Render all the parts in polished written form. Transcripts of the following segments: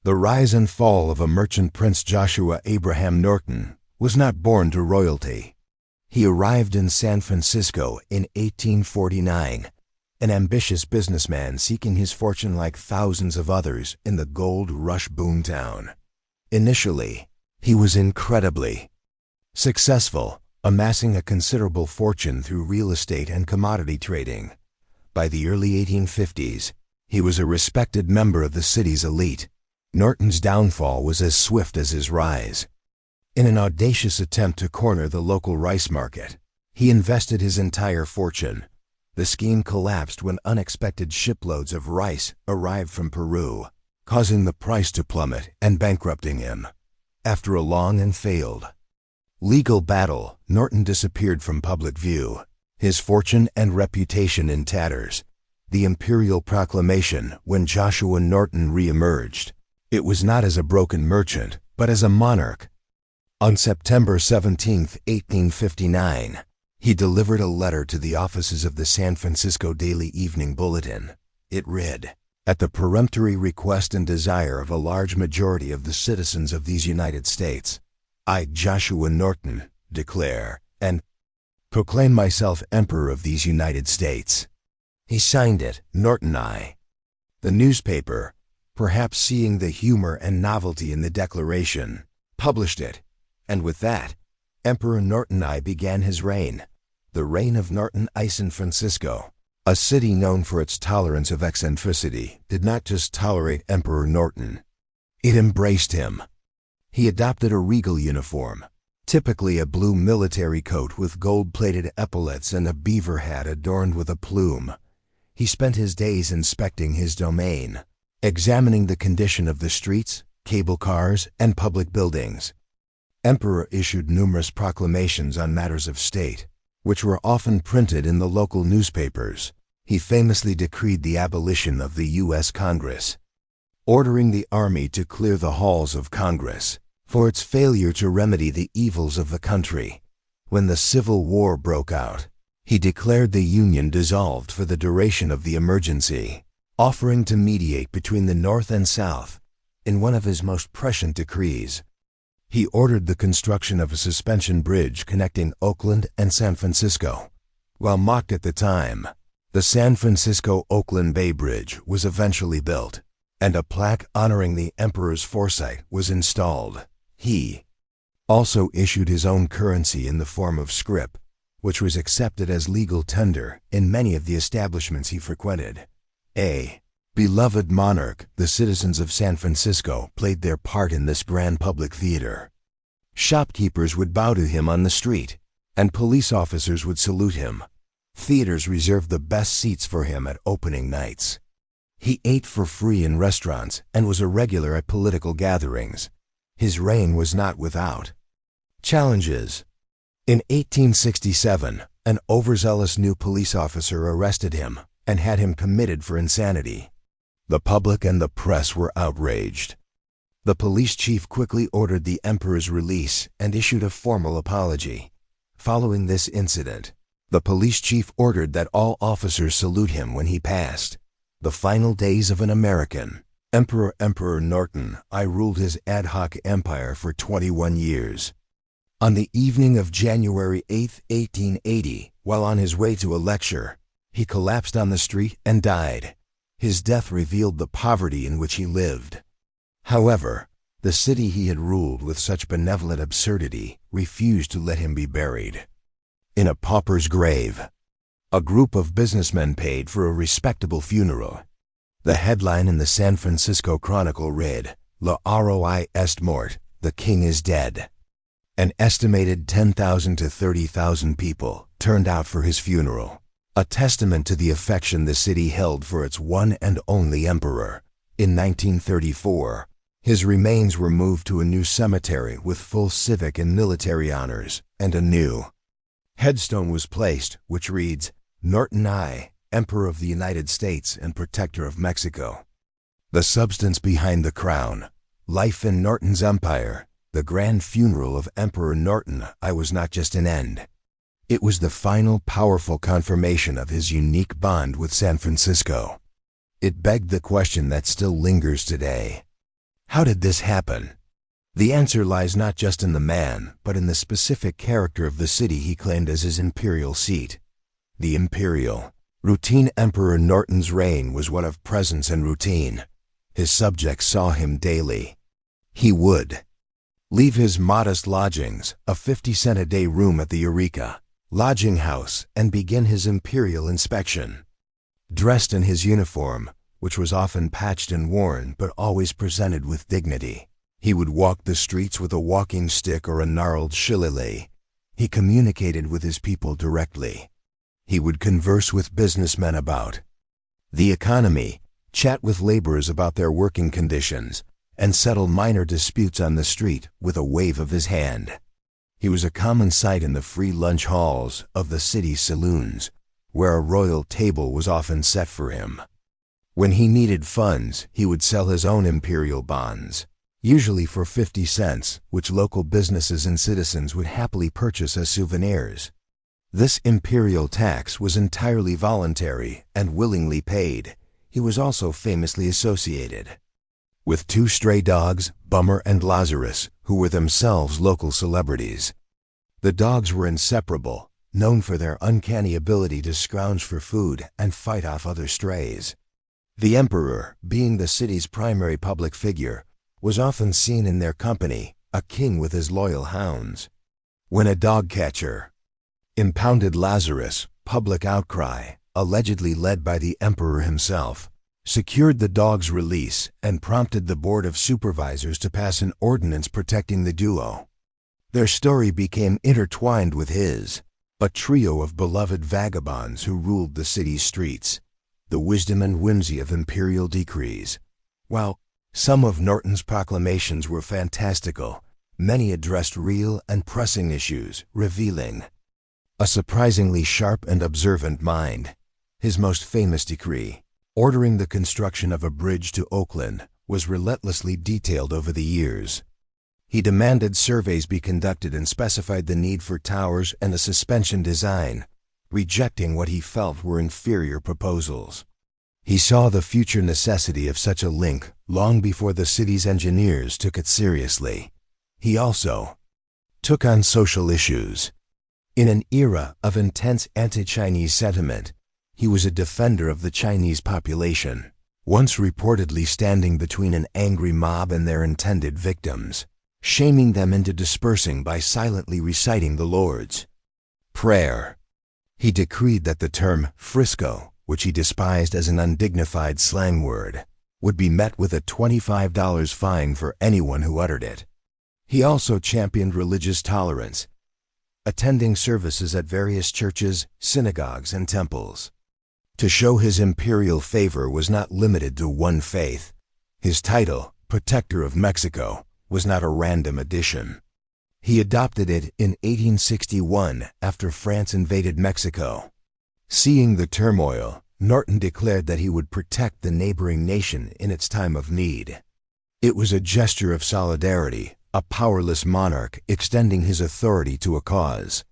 The rise and fall of a merchant prince Joshua Abraham Norton was not born to royalty. He arrived in San Francisco in 1849, an ambitious businessman seeking his fortune like thousands of others in the gold rush boomtown. Initially, he was incredibly successful, amassing a considerable fortune through real estate and commodity trading. By the early 1850s, he was a respected member of the city's elite. Norton's downfall was as swift as his rise. In an audacious attempt to corner the local rice market, he invested his entire fortune. The scheme collapsed when unexpected shiploads of rice arrived from Peru, causing the price to plummet and bankrupting him. After a long and failed legal battle, Norton disappeared from public view, his fortune and reputation in tatters. The imperial proclamation when Joshua Norton re-emerged. It was not as a broken merchant, but as a monarch. On September 17, 1859, he delivered a letter to the offices of the San Francisco Daily Evening Bulletin. It read, "At the peremptory request and desire of a large majority of the citizens of these United States, I, Joshua Norton, declare and proclaim myself Emperor of these United States." He signed it, Norton I. The newspaper, perhaps seeing the humor and novelty in the declaration, published it, and with that, Emperor Norton I began his reign. The reign of Norton I. San Francisco, a city known for its tolerance of eccentricity, did not just tolerate Emperor Norton. It embraced him. He adopted a regal uniform, typically a blue military coat with gold-plated epaulets and a beaver hat adorned with a plume. He spent his days inspecting his domain, examining the condition of the streets, cable cars, and public buildings. Emperor issued numerous proclamations on matters of state, which were often printed in the local newspapers. He famously decreed the abolition of the U.S. Congress, ordering the army to clear the halls of Congress for its failure to remedy the evils of the country. When the Civil War broke out, he declared the Union dissolved for the duration of the emergency, offering to mediate between the North and South. In one of his most prescient decrees, he ordered the construction of a suspension bridge connecting Oakland and San Francisco. While mocked at the time, the San Francisco-Oakland Bay Bridge was eventually built, and a plaque honoring the emperor's foresight was installed. He also issued his own currency in the form of scrip, which was accepted as legal tender in many of the establishments he frequented. A beloved monarch, the citizens of San Francisco played their part in this grand public theater. Shopkeepers would bow to him on the street, and police officers would salute him. Theaters reserved the best seats for him at opening nights. He ate for free in restaurants and was a regular at political gatherings. His reign was not without challenges. In 1867, an overzealous new police officer arrested him and had him committed for insanity. The public and the press were outraged. The police chief quickly ordered the emperor's release and issued a formal apology. Following this incident, the police chief ordered that all officers salute him when he passed. The final days of an American Emperor Norton I ruled his ad hoc empire for 21 years. On the evening of January 8, 1880, while on his way to a lecture, he collapsed on the street and died. His death revealed the poverty in which he lived. However, the city he had ruled with such benevolent absurdity refused to let him be buried in a pauper's grave. A group of businessmen paid for a respectable funeral. The headline in the San Francisco Chronicle read, "Le Roi est mort, the king is dead." An estimated 10,000 to 30,000 people turned out for his funeral, a testament to the affection the city held for its one and only emperor. In 1934, his remains were moved to a new cemetery with full civic and military honors, and a new headstone was placed, which reads, "Norton I, Emperor of the United States and Protector of Mexico." The substance behind the crown, life in Norton's empire, the grand funeral of Emperor Norton I was not just an end. It was the final powerful confirmation of his unique bond with San Francisco. It begged the question that still lingers today. How did this happen? The answer lies not just in the man, but in the specific character of the city he claimed as his imperial seat. The imperial, routine Emperor Norton's reign was one of presence and routine. His subjects saw him daily. He would leave his modest lodgings, a 50-cent-a-day room at the Eureka lodging house, and begin his imperial inspection. Dressed in his uniform, which was often patched and worn but always presented with dignity, he would walk the streets with a walking stick or a gnarled shillelagh. He communicated with his people directly. He would converse with businessmen about the economy, chat with laborers about their working conditions, and settle minor disputes on the street with a wave of his hand. He was a common sight in the free lunch halls of the city's saloons, where a royal table was often set for him. When he needed funds, he would sell his own imperial bonds, usually for 50 cents, which local businesses and citizens would happily purchase as souvenirs. This imperial tax was entirely voluntary and willingly paid. He was also famously associated with two stray dogs, Bummer and Lazarus, who were themselves local celebrities. The dogs were inseparable, known for their uncanny ability to scrounge for food and fight off other strays. The emperor, being the city's primary public figure, was often seen in their company, a king with his loyal hounds. When a dog catcher impounded Lazarus, public outcry, allegedly led by the emperor himself, secured the dog's release and prompted the board of supervisors to pass an ordinance protecting the duo. Their story became intertwined with his, a trio of beloved vagabonds who ruled the city's streets, the wisdom and whimsy of imperial decrees. While some of Norton's proclamations were fantastical, many addressed real and pressing issues, revealing a surprisingly sharp and observant mind. His most famous decree, ordering the construction of a bridge to Oakland, was relentlessly detailed over the years. He demanded surveys be conducted and specified the need for towers and a suspension design, rejecting what he felt were inferior proposals. He saw the future necessity of such a link long before the city's engineers took it seriously. He also took on social issues. In an era of intense anti-Chinese sentiment, he was a defender of the Chinese population, once reportedly standing between an angry mob and their intended victims, shaming them into dispersing by silently reciting the Lord's Prayer. He decreed that the term Frisco, which he despised as an undignified slang word, would be met with a $25 fine for anyone who uttered it. He also championed religious tolerance, attending services at various churches, synagogues, and temples. To show his imperial favor was not limited to one faith. His title, Protector of Mexico, was not a random addition. He adopted it in 1861 after France invaded Mexico. Seeing the turmoil, Norton declared that he would protect the neighboring nation in its time of need. It was a gesture of solidarity, a powerless monarch extending his authority to a cause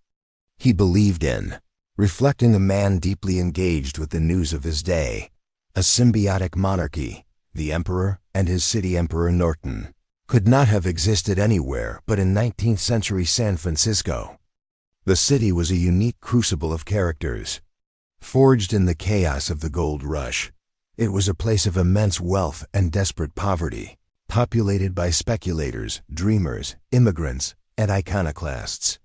he believed in, reflecting a man deeply engaged with the news of his day. A symbiotic monarchy, the emperor and his city Emperor Norton, could not have existed anywhere but in 19th century San Francisco. The city was a unique crucible of characters, forged in the chaos of the gold rush. It was a place of immense wealth and desperate poverty, populated by speculators, dreamers, immigrants, and iconoclasts.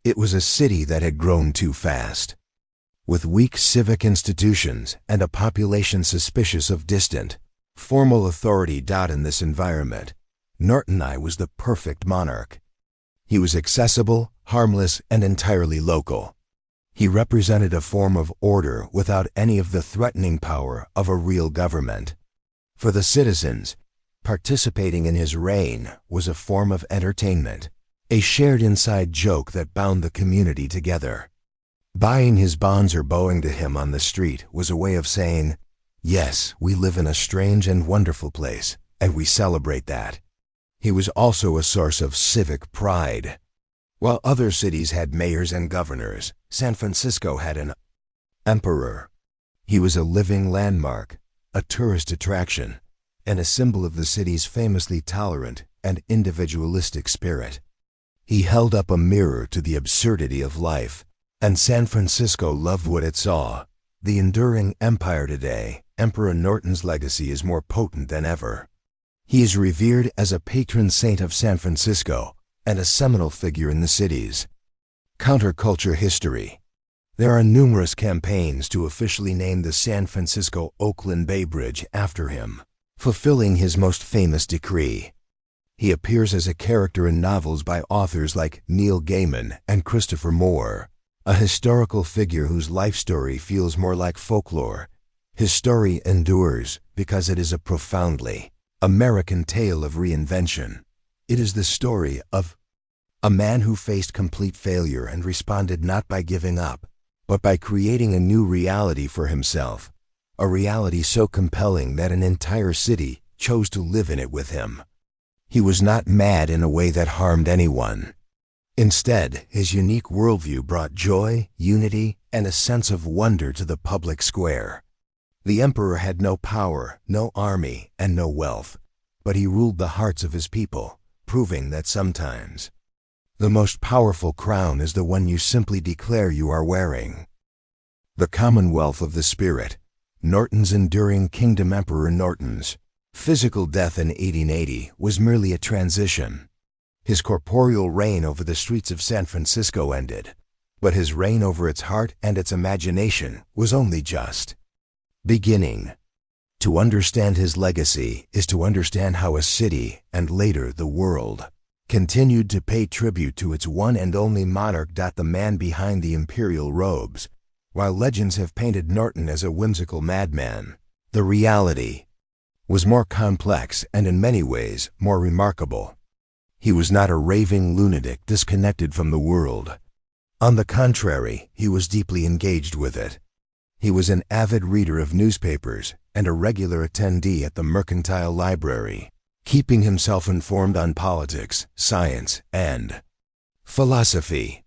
It was a city that had grown too fast. With weak civic institutions and a population suspicious of distant, formal authority. In this environment, Norton I was the perfect monarch. He was accessible, harmless, and entirely local. He represented a form of order without any of the threatening power of a real government. For the citizens, participating in his reign was a form of entertainment, a shared inside joke that bound the community together. Buying his bonds or bowing to him on the street was a way of saying, "Yes, we live in a strange and wonderful place, and we celebrate that." He was also a source of civic pride. While other cities had mayors and governors, San Francisco had an emperor. He was a living landmark, a tourist attraction, and a symbol of the city's famously tolerant and individualistic spirit. He held up a mirror to the absurdity of life, and San Francisco loved what it saw. The enduring empire today, Emperor Norton's legacy is more potent than ever. He is revered as a patron saint of San Francisco and a seminal figure in the city's counterculture history. There are numerous campaigns to officially name the San Francisco-Oakland Bay Bridge after him, fulfilling his most famous decree. He appears as a character in novels by authors like Neil Gaiman and Christopher Moore, a historical figure whose life story feels more like folklore. His story endures because it is a profoundly American tale of reinvention. It is the story of a man who faced complete failure and responded not by giving up, but by creating a new reality for himself, a reality so compelling that an entire city chose to live in it with him. He was not mad in a way that harmed anyone. Instead, his unique worldview brought joy, unity, and a sense of wonder to the public square. The emperor had no power, no army, and no wealth, but he ruled the hearts of his people, proving that sometimes the most powerful crown is the one you simply declare you are wearing. The Commonwealth of the Spirit, Norton's enduring kingdom. Emperor Norton's physical death in 1880 was merely a transition. His corporeal reign over the streets of San Francisco ended, but his reign over its heart and its imagination was only just beginning. To understand his legacy is to understand how a city, and later the world, continued to pay tribute to its one and only monarch. The man behind the imperial robes. While legends have painted Norton as a whimsical madman, the reality was more complex and in many ways more remarkable. He was not a raving lunatic disconnected from the world. On the contrary, he was deeply engaged with it. He was an avid reader of newspapers and a regular attendee at the Mercantile Library, keeping himself informed on politics, science, and philosophy.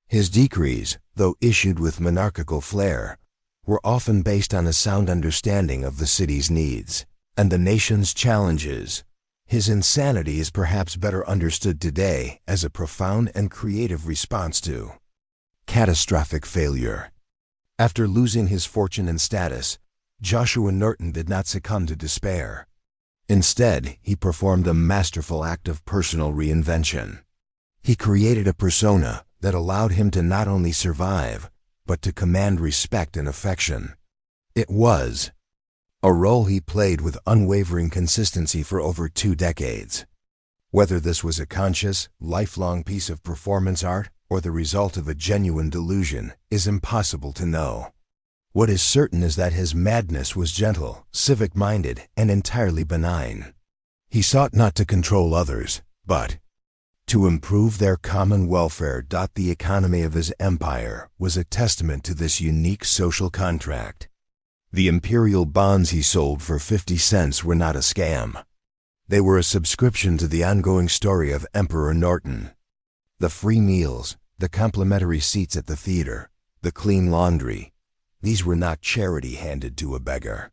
His decrees, though issued with monarchical flair, were often based on a sound understanding of the city's needs and the nation's challenges. His insanity is perhaps better understood today as a profound and creative response to catastrophic failure. After losing his fortune and status, Joshua Norton did not succumb to despair. Instead, he performed a masterful act of personal reinvention. He created a persona that allowed him to not only survive, but to command respect and affection. It was a role he played with unwavering consistency for over 2 decades. Whether this was a conscious, lifelong piece of performance art or the result of a genuine delusion is impossible to know. What is certain is that his madness was gentle, civic-minded, and entirely benign. He sought not to control others, but to improve their common welfare. The economy of his empire was a testament to this unique social contract. The imperial bonds he sold for 50 cents were not a scam. They were a subscription to the ongoing story of Emperor Norton. The free meals, the complimentary seats at the theater, the clean laundry, these were not charity handed to a beggar.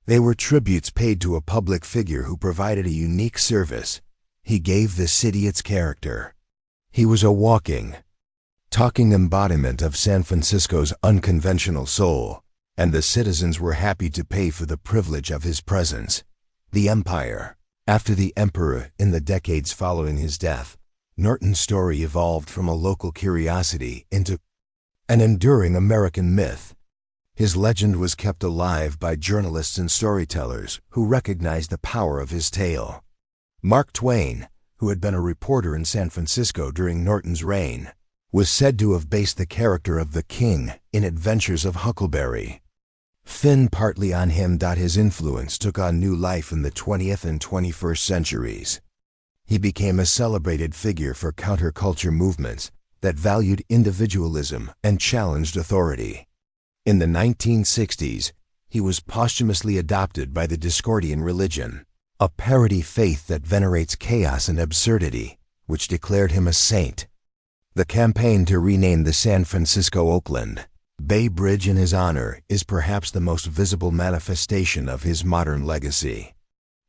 They were tributes paid to a public figure who provided a unique service. He gave the city its character. He was a walking, talking embodiment of San Francisco's unconventional soul, and the citizens were happy to pay for the privilege of his presence. The empire. After the emperor, in the decades following his death, Norton's story evolved from a local curiosity into an enduring American myth. His legend was kept alive by journalists and storytellers who recognized the power of his tale. Mark Twain, who had been a reporter in San Francisco during Norton's reign, was said to have based the character of the king in Adventures of Huckleberry Finn partly on him. His influence took on new life in the 20th and 21st centuries. He became a celebrated figure for counterculture movements that valued individualism and challenged authority. In the 1960s, he was posthumously adopted by the Discordian religion, a parody faith that venerates chaos and absurdity, which declared him a saint. The campaign to rename the San Francisco-Oakland Bay Bridge in his honor is perhaps the most visible manifestation of his modern legacy.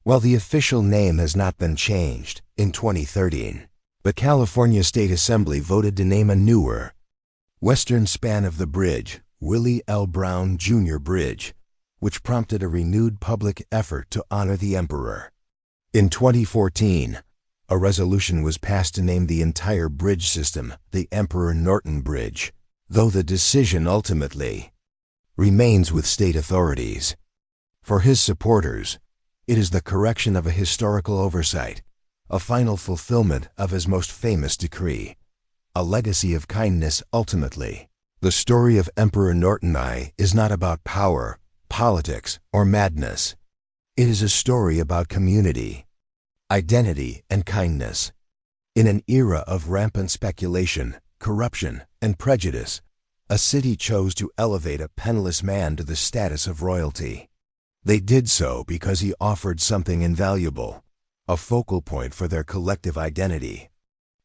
While the official name has not been changed, in 2013, the California State Assembly voted to name a newer, western span of the bridge Willie L. Brown Jr. Bridge, which prompted a renewed public effort to honor the emperor. In 2014, a resolution was passed to name the entire bridge system the Emperor Norton Bridge, though the decision ultimately remains with state authorities. For his supporters, it is the correction of a historical oversight, a final fulfillment of his most famous decree, a legacy of kindness ultimately. The story of Emperor Norton I is not about power, politics, or madness. It is a story about community, identity, and kindness. In an era of rampant speculation, corruption, and prejudice, a city chose to elevate a penniless man to the status of royalty. They did so because he offered something invaluable, a focal point for their collective identity,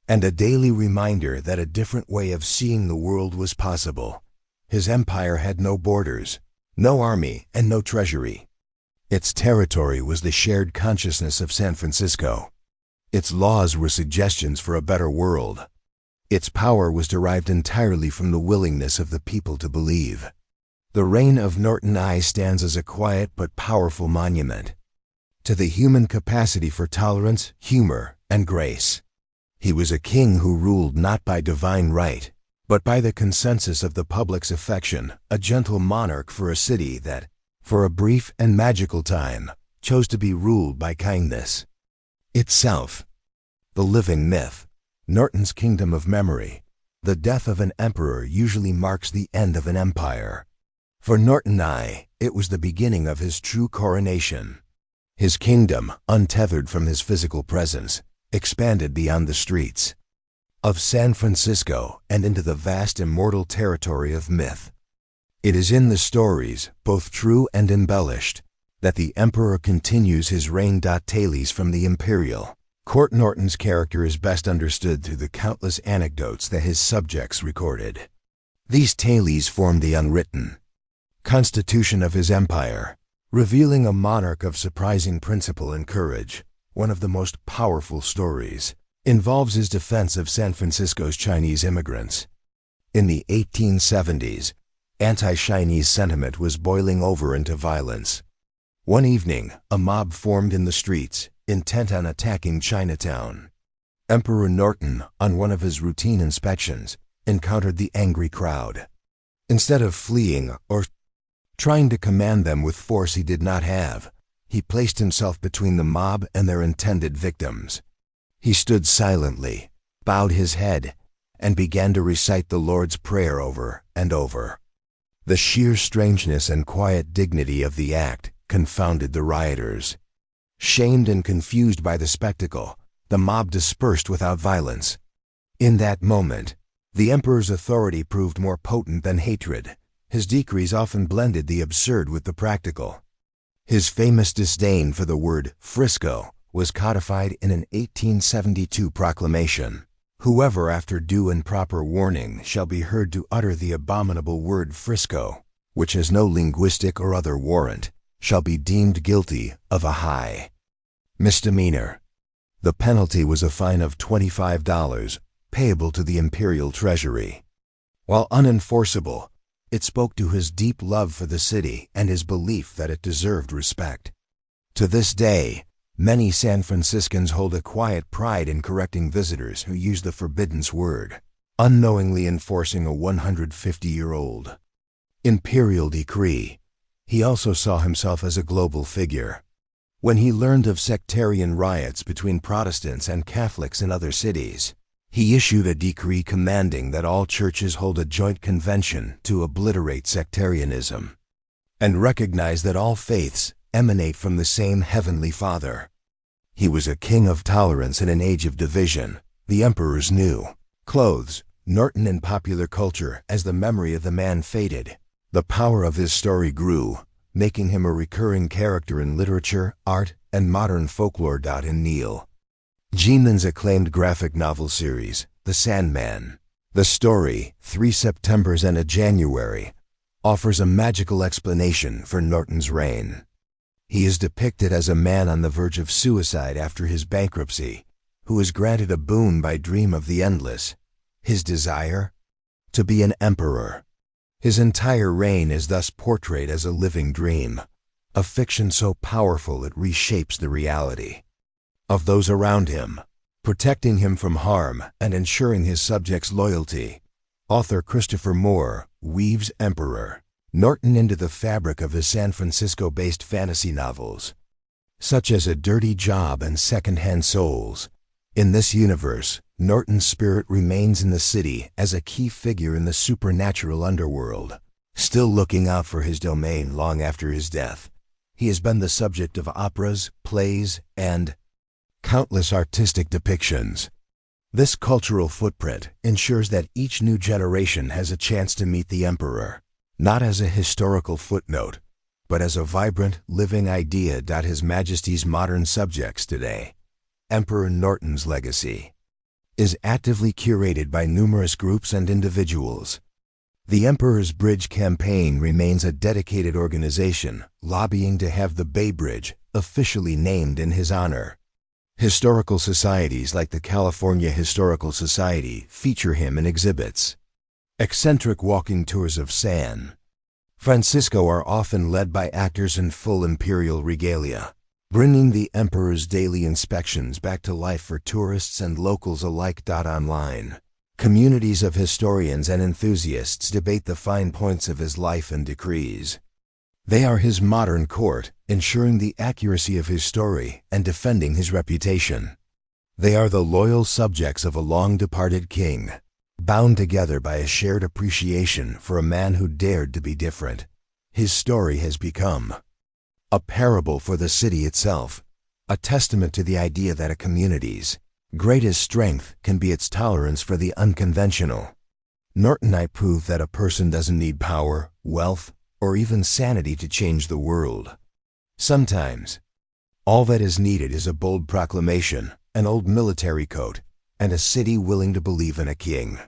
and a daily reminder that a different way of seeing the world was possible. His empire had no borders, no army, and no treasury. Its territory was the shared consciousness of San Francisco. Its laws were suggestions for a better world. Its power was derived entirely from the willingness of the people to believe. The reign of Norton I stands as a quiet but powerful monument to the human capacity for tolerance, humor, and grace. He was a king who ruled not by divine right, but by the consensus of the public's affection, a gentle monarch for a city that, for a brief and magical time, chose to be ruled by kindness itself. The living myth, Norton's kingdom of memory. The death of an emperor usually marks the end of an empire. For Norton I, it was the beginning of his true coronation. His kingdom, untethered from his physical presence, expanded beyond the streets of San Francisco and into the vast immortal territory of myth. It is in the stories, both true and embellished, that the emperor continues his reign. Tales from the imperial court. Norton's character is best understood through the countless anecdotes that his subjects recorded. These tales form the unwritten constitution of his empire, revealing a monarch of surprising principle and courage. One of the most powerful stories involves his defense of San Francisco's Chinese immigrants. In the 1870s, anti-Chinese sentiment was boiling over into violence. One evening, a mob formed in the streets, intent on attacking Chinatown. Emperor Norton, on one of his routine inspections, encountered the angry crowd. Instead of fleeing or trying to command them with force he did not have, he placed himself between the mob and their intended victims. He stood silently, bowed his head, and began to recite the Lord's Prayer over and over. The sheer strangeness and quiet dignity of the act confounded the rioters. Shamed and confused by the spectacle, the mob dispersed without violence. In that moment, the emperor's authority proved more potent than hatred. His decrees often blended the absurd with the practical. His famous disdain for the word Frisco was codified in an 1872 proclamation. Whoever, after due and proper warning, shall be heard to utter the abominable word Frisco, which has no linguistic or other warrant, shall be deemed guilty of a high misdemeanor. The penalty was a fine of $25, payable to the imperial treasury. While unenforceable, it spoke to his deep love for the city and his belief that it deserved respect. To this day, many San Franciscans hold a quiet pride in correcting visitors who use the forbidden word, unknowingly enforcing a 150-year-old imperial decree. He also saw himself as a global figure. When he learned of sectarian riots between Protestants and Catholics in other cities, he issued a decree commanding that all churches hold a joint convention to obliterate sectarianism and recognize that all faiths emanate from the same Heavenly Father. He was a king of tolerance in an age of division. The emperor's new clothes, Norton in popular culture as the memory of the man faded. The power of his story grew, making him a recurring character in literature, art, and modern folklore. In Neil Gaiman's acclaimed graphic novel series, The Sandman, the story, 3 Septembers and a January, offers a magical explanation for Norton's reign. He is depicted as a man on the verge of suicide after his bankruptcy, who is granted a boon by dream of the endless. His desire? To be an emperor. His entire reign is thus portrayed as a living dream, a fiction so powerful it reshapes the reality of those around him, protecting him from harm and ensuring his subjects' loyalty. Author Christopher Moore weaves Emperor Norton into the fabric of his San Francisco-based fantasy novels, such as A Dirty Job and Second-Hand Souls. In this universe, Norton's spirit remains in the city as a key figure in the supernatural underworld, still looking out for his domain long after his death. He has been the subject of operas, plays, and countless artistic depictions. This cultural footprint ensures that each new generation has a chance to meet the emperor, not as a historical footnote, but as a vibrant, living idea. His Majesty's modern subjects today. Emperor Norton's legacy is actively curated by numerous groups and individuals. The Emperor's Bridge campaign remains a dedicated organization, lobbying to have the Bay Bridge officially named in his honor. Historical societies like the California Historical Society feature him in exhibits. Eccentric walking tours of San Francisco are often led by actors in full imperial regalia, bringing the Emperor's daily inspections back to life for tourists and locals alike. Online, communities of historians and enthusiasts debate the fine points of his life and decrees. They are his modern court, ensuring the accuracy of his story and defending his reputation. They are the loyal subjects of a long-departed king, bound together by a shared appreciation for a man who dared to be different. His story has become a parable for the city itself, a testament to the idea that a community's greatest strength can be its tolerance for the unconventional. Norton I proved that a person doesn't need power, wealth, or even sanity to change the world. Sometimes, all that is needed is a bold proclamation, an old military coat, and a city willing to believe in a king.